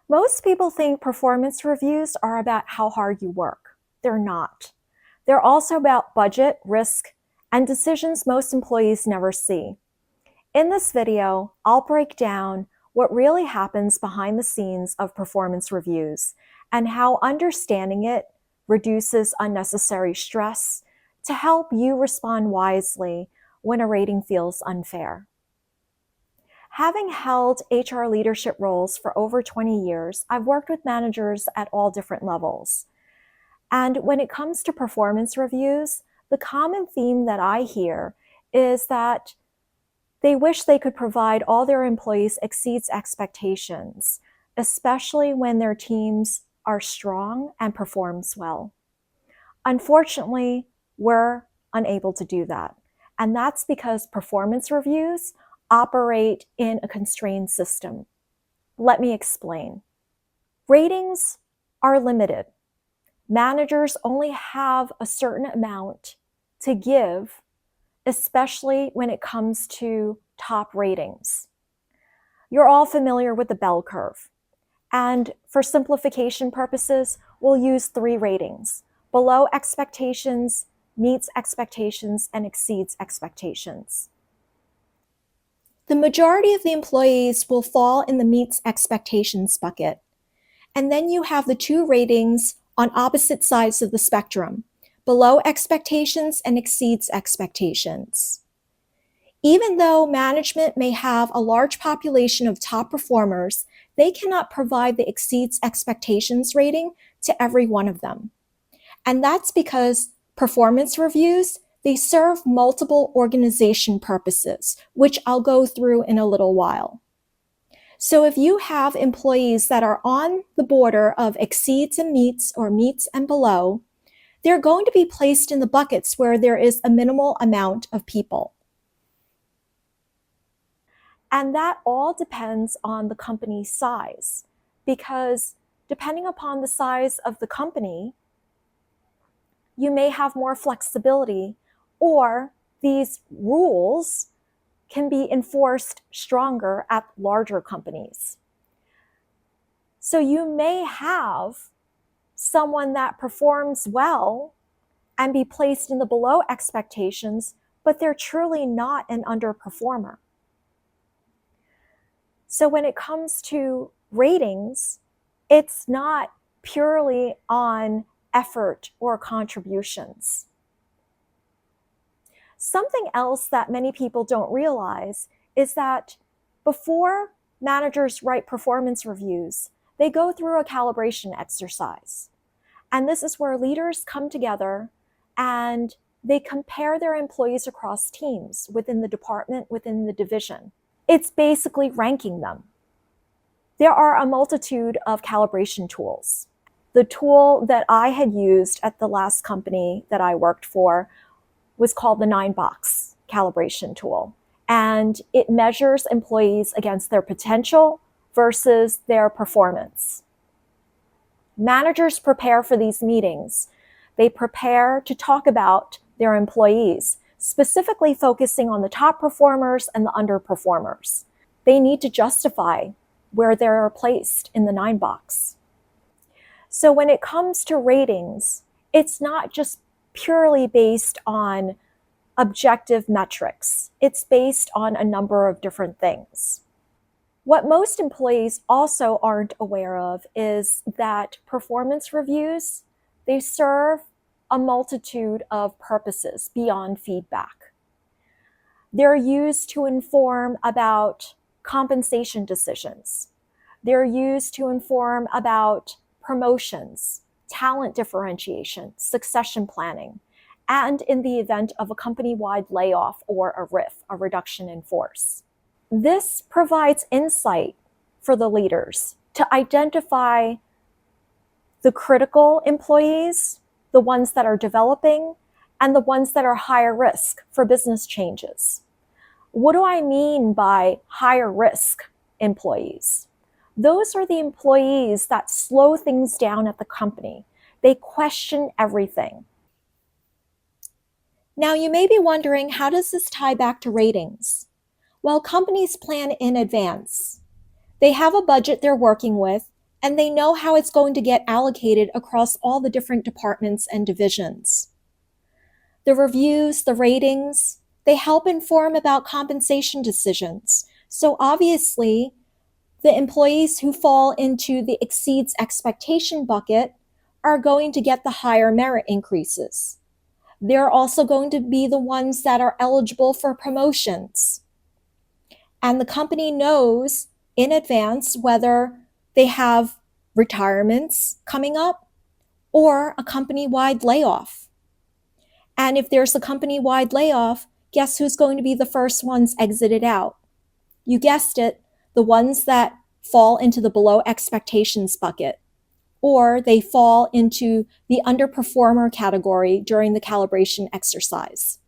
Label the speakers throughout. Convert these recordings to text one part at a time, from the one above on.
Speaker 1: Most people think performance reviews are about how hard you work. They're not. They're also about budget, risk, and decisions most employees never see. In this video, I'll break down what really happens behind the scenes of performance reviews and how understanding it reduces unnecessary stress to help you respond wisely when a rating feels unfair. Having held HR leadership roles for over 20 years, I've worked with managers at all different levels. And when it comes to performance reviews, the common theme that I hear is that they wish they could provide all their employees exceeds expectations, especially when their teams are strong and performs well. Unfortunately, we're unable to do that. And that's because performance reviews operate in a constrained system. Let me explain. Ratings are limited. Managers only have a certain amount to give, especially when it comes to top ratings. You're all familiar with the bell curve. And for simplification purposes, we'll use 3 ratings: below expectations, meets expectations, and exceeds expectations. The majority of the employees will fall in the meets expectations bucket. And then you have the 2 ratings on opposite sides of the spectrum: below expectations and exceeds expectations. Even though management may have a large population of top performers, they cannot provide the exceeds expectations rating to every one of them. And that's because performance reviews, they serve multiple organization purposes, which I'll go through in a little while. So if you have employees that are on the border of exceeds and meets or meets and below, they're going to be placed in the buckets where there is a minimal amount of people. And that all depends on the company's size, because depending upon the size of the company, you may have more flexibility, or these rules can be enforced stronger at larger companies. So you may have someone that performs well and be placed in the below expectations, but they're truly not an underperformer. So when it comes to ratings, it's not purely on effort or contributions. Something else that many people don't realize is that before managers write performance reviews, they go through a calibration exercise. And this is where leaders come together and they compare their employees across teams within the department, within the division. It's basically ranking them. There are a multitude of calibration tools. The tool that I had used at the last company that I worked for was called the 9-box calibration tool. And it measures employees against their potential versus their performance. Managers prepare for these meetings. They prepare to talk about their employees, specifically focusing on the top performers and the underperformers. They need to justify where they're placed in the 9-box. So when it comes to ratings, it's not just purely based on objective metrics. It's based on a number of different things. What most employees also aren't aware of is that performance reviews, they serve a multitude of purposes beyond feedback. They're used to inform about compensation decisions. They're used to inform about promotions, talent differentiation, succession planning, and in the event of a company-wide layoff or a RIF, a reduction in force. This provides insight for the leaders to identify the critical employees, the ones that are developing, and the ones that are higher risk for business changes. What do I mean by higher risk employees? Those are the employees that slow things down at the company. They question everything. Now, you may be wondering, how does this tie back to ratings? Well, companies plan in advance. They have a budget they're working with, and they know how it's going to get allocated across all the different departments and divisions. The reviews, the ratings, they help inform about compensation decisions. So obviously, the employees who fall into the exceeds expectation bucket are going to get the higher merit increases. They're also going to be the ones that are eligible for promotions. And the company knows in advance whether they have retirements coming up or a company-wide layoff. And if there's a company-wide layoff, guess who's going to be the first ones exited out? You guessed it, the ones that fall into the below expectations bucket, or they fall into the underperformer category during the calibration exercise.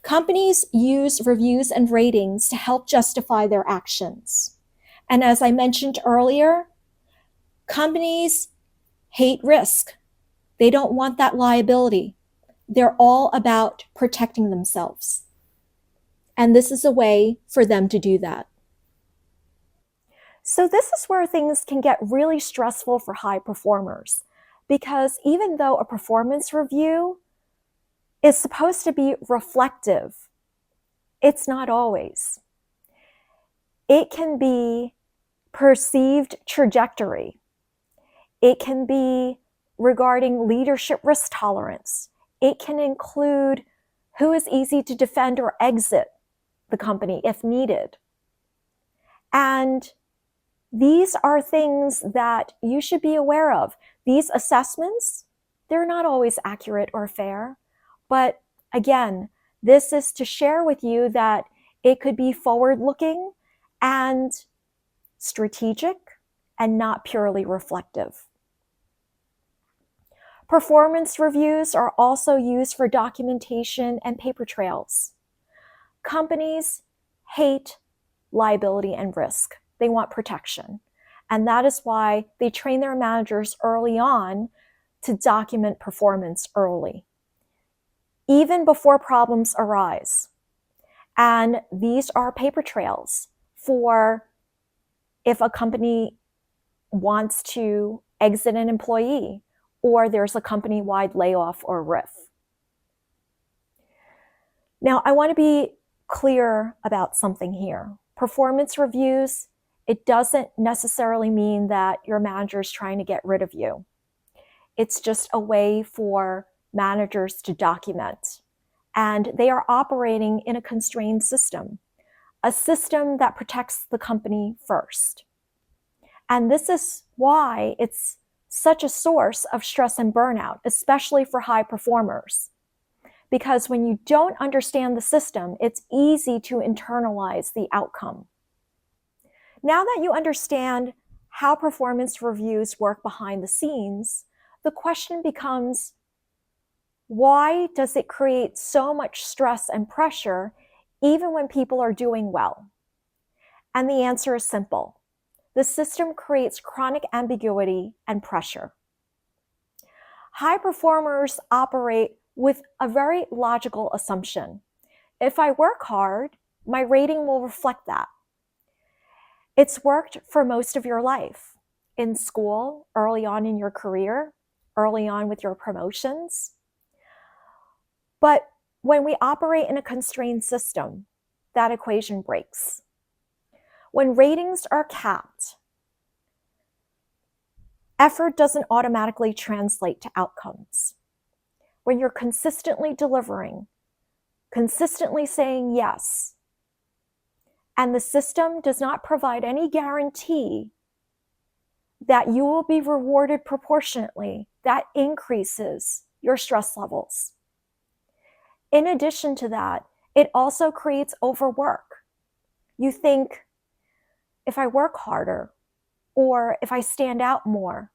Speaker 1: Companies use reviews and ratings to help justify their actions. And as I mentioned earlier, companies hate risk. They don't want that liability. They're all about protecting themselves. And this is a way for them to do that. So this is where things can get really stressful for high performers, because even though a performance review is supposed to be reflective, it's not always. It can be perceived trajectory. It can be regarding leadership risk tolerance. It can include who is easy to defend or exit the company if needed. And these are things that you should be aware of. These assessments, they're not always accurate or fair. But again, this is to share with you that it could be forward-looking and strategic and not purely reflective. Performance reviews are also used for documentation and paper trails. Companies hate liability and risk. They want protection. And that is why they train their managers early on to document performance early, even before problems arise. And these are paper trails for if a company wants to exit an employee or there's a company-wide layoff or RIF. Now, I want to be clear about something here. Performance reviews, it doesn't necessarily mean that your manager is trying to get rid of you. It's just a way for managers to document. And they are operating in a constrained system, a system that protects the company first. And this is why it's such a source of stress and burnout, especially for high performers. Because when you don't understand the system, it's easy to internalize the outcome. Now that you understand how performance reviews work behind the scenes, the question becomes, why does it create so much stress and pressure even when people are doing well? And the answer is simple. The system creates chronic ambiguity and pressure. High performers operate with a very logical assumption. If I work hard, my rating will reflect that. It's worked for most of your life. In school, early on in your career, early on with your promotions. But when we operate in a constrained system, that equation breaks. When ratings are capped, effort doesn't automatically translate to outcomes. When you're consistently delivering, consistently saying yes, and the system does not provide any guarantee that you will be rewarded proportionately, that increases your stress levels. In addition to that, it also creates overwork. You think, if I work harder, or if I stand out more,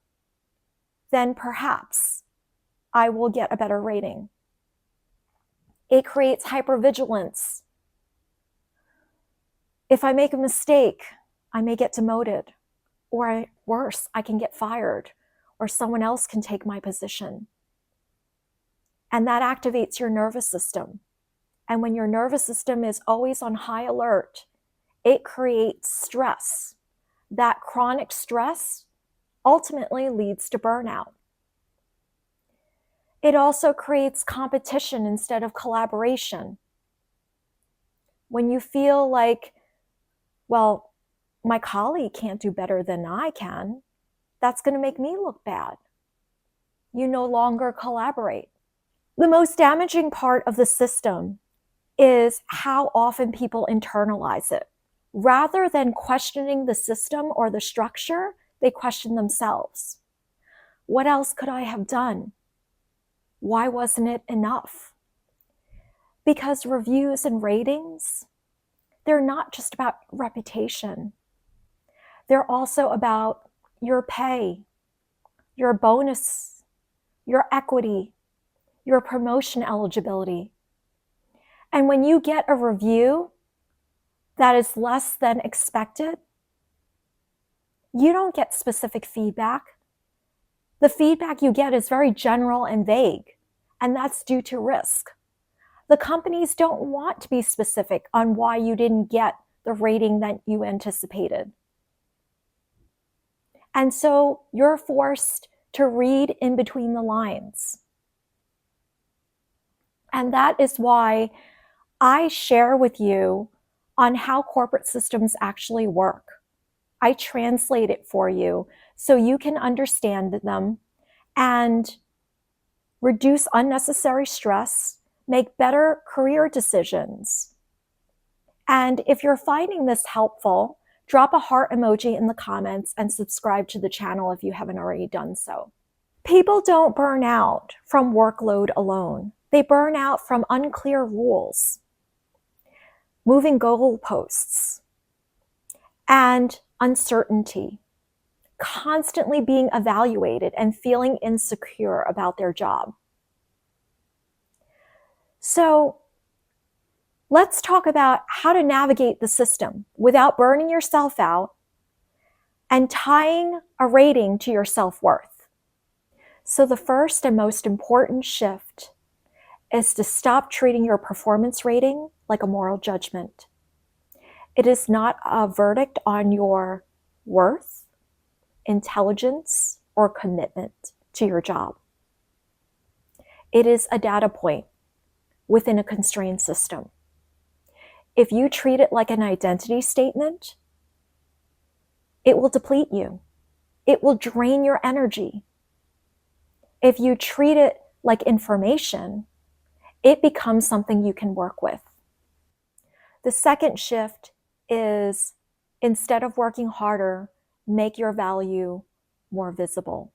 Speaker 1: then perhaps I will get a better rating. It creates hypervigilance. If I make a mistake, I may get demoted, or worse, I can get fired, or someone else can take my position. And that activates your nervous system. And when your nervous system is always on high alert, it creates stress. That chronic stress ultimately leads to burnout. It also creates competition instead of collaboration. When you feel like, well, my colleague can't do better than I can, that's going to make me look bad. You no longer collaborate. The most damaging part of the system is how often people internalize it. Rather than questioning the system or the structure, they question themselves. What else could I have done? Why wasn't it enough? Because reviews and ratings, they're not just about reputation. They're also about your pay, your bonus, your equity, your promotion eligibility. And when you get a review that is less than expected, you don't get specific feedback. The feedback you get is very general and vague, and that's due to risk. The companies don't want to be specific on why you didn't get the rating that you anticipated. And so you're forced to read in between the lines. And that is why I share with you on how corporate systems actually work. I translate it for you so you can understand them and reduce unnecessary stress, make better career decisions. And if you're finding this helpful, drop a heart emoji in the comments and subscribe to the channel if you haven't already done so. People don't burn out from workload alone. They burn out from unclear rules, moving goalposts, and uncertainty, constantly being evaluated and feeling insecure about their job. So let's talk about how to navigate the system without burning yourself out and tying a rating to your self-worth. So the first and most important shift is to stop treating your performance rating like a moral judgment. It is not a verdict on your worth, intelligence, or commitment to your job. It is a data point within a constrained system. If you treat it like an identity statement, it will deplete you. It will drain your energy. If you treat it like information, it becomes something you can work with. The second shift is, instead of working harder, make your value more visible.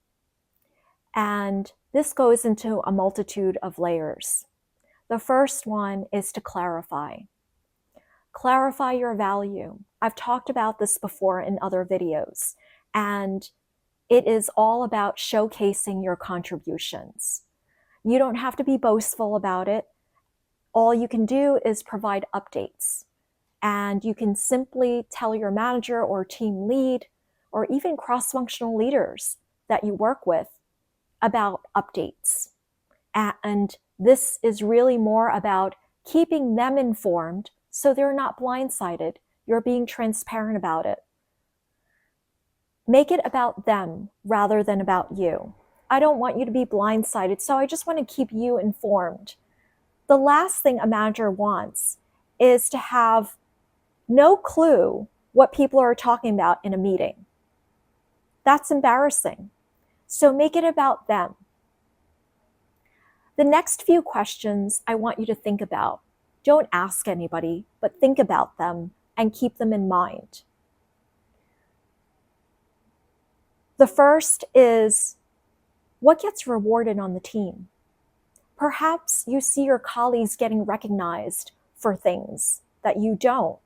Speaker 1: And this goes into a multitude of layers. The first one is to clarify. Clarify your value. I've talked about this before in other videos, and it is all about showcasing your contributions. You don't have to be boastful about it. All you can do is provide updates, and you can simply tell your manager or team lead or even cross-functional leaders that you work with about updates. And this is really more about keeping them informed so they're not blindsided. You're being transparent about it. Make it about them rather than about you. I don't want you to be blindsided, so I just want to keep you informed. The last thing a manager wants is to have no clue what people are talking about in a meeting. That's embarrassing. So make it about them. The next few questions I want you to think about. Don't ask anybody, but think about them and keep them in mind. The first is, what gets rewarded on the team? Perhaps you see your colleagues getting recognized for things that you don't.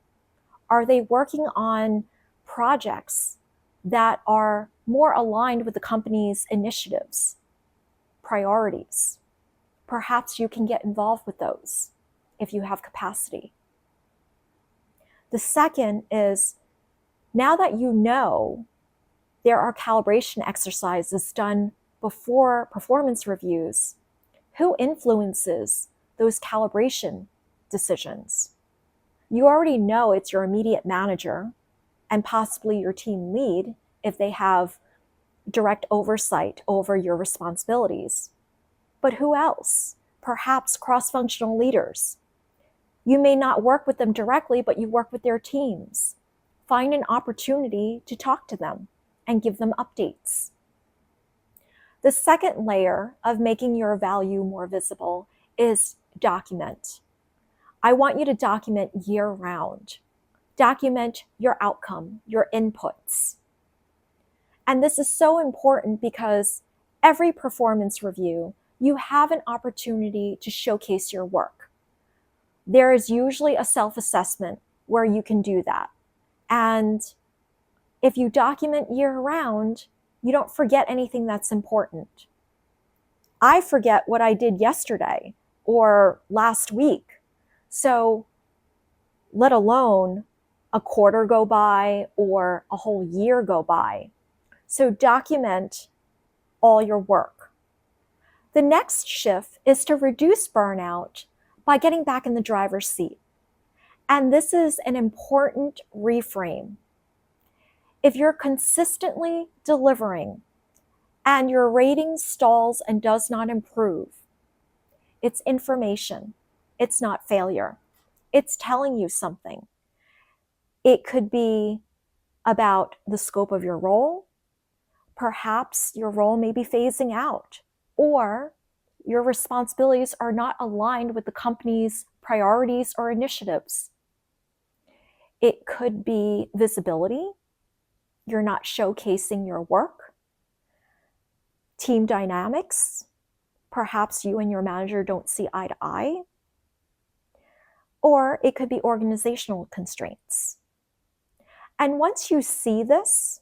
Speaker 1: Are they working on projects that are more aligned with the company's initiatives, priorities? Perhaps you can get involved with those if you have capacity. The second is, now that you know there are calibration exercises done before performance reviews, who influences those calibration decisions? You already know it's your immediate manager and possibly your team lead if they have direct oversight over your responsibilities. But who else? Perhaps cross-functional leaders. You may not work with them directly, but you work with their teams. Find an opportunity to talk to them and give them updates. The second layer of making your value more visible is document. I want you to document year-round. Document your outcome, your inputs. And this is so important because every performance review, you have an opportunity to showcase your work. There is usually a self-assessment where you can do that. And if you document year-round, you don't forget anything that's important. I forget what I did yesterday or last week. So let alone a quarter go by or a whole year go by. So document all your work. The next shift is to reduce burnout by getting back in the driver's seat. And this is an important reframe. If you're consistently delivering and your rating stalls and does not improve, it's information. It's not failure. It's telling you something. It could be about the scope of your role. Perhaps your role may be phasing out, or your responsibilities are not aligned with the company's priorities or initiatives. It could be visibility. You're not showcasing your work. Team dynamics. Perhaps you and your manager don't see eye to eye. Or it could be organizational constraints. And once you see this,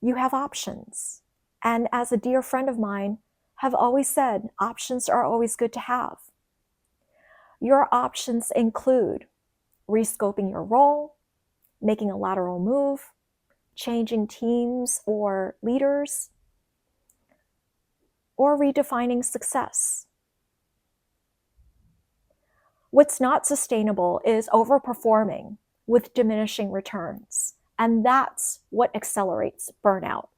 Speaker 1: you have options. And as a dear friend of mine have always said, options are always good to have. Your options include rescoping your role, making a lateral move, changing teams or leaders, or redefining success. What's not sustainable is overperforming with diminishing returns, and that's what accelerates burnout.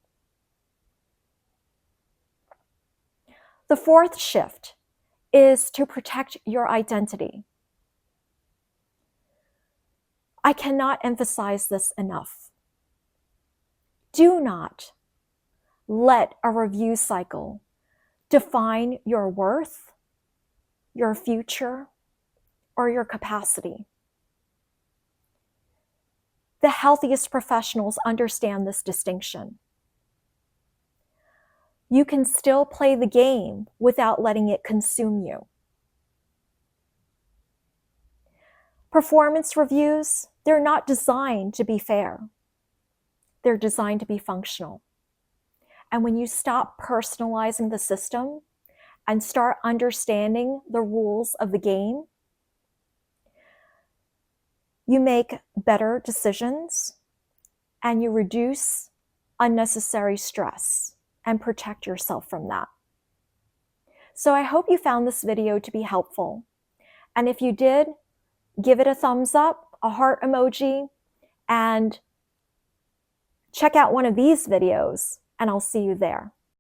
Speaker 1: The fourth shift is to protect your identity. I cannot emphasize this enough. Do not let a review cycle define your worth, your future, or your capacity. The healthiest professionals understand this distinction. You can still play the game without letting it consume you. Performance reviews, they're not designed to be fair. They're designed to be functional. And when you stop personalizing the system and start understanding the rules of the game, you make better decisions and you reduce unnecessary stress and protect yourself from that. So I hope you found this video to be helpful. And if you did, give it a thumbs up, a heart emoji, and check out one of these videos, and I'll see you there.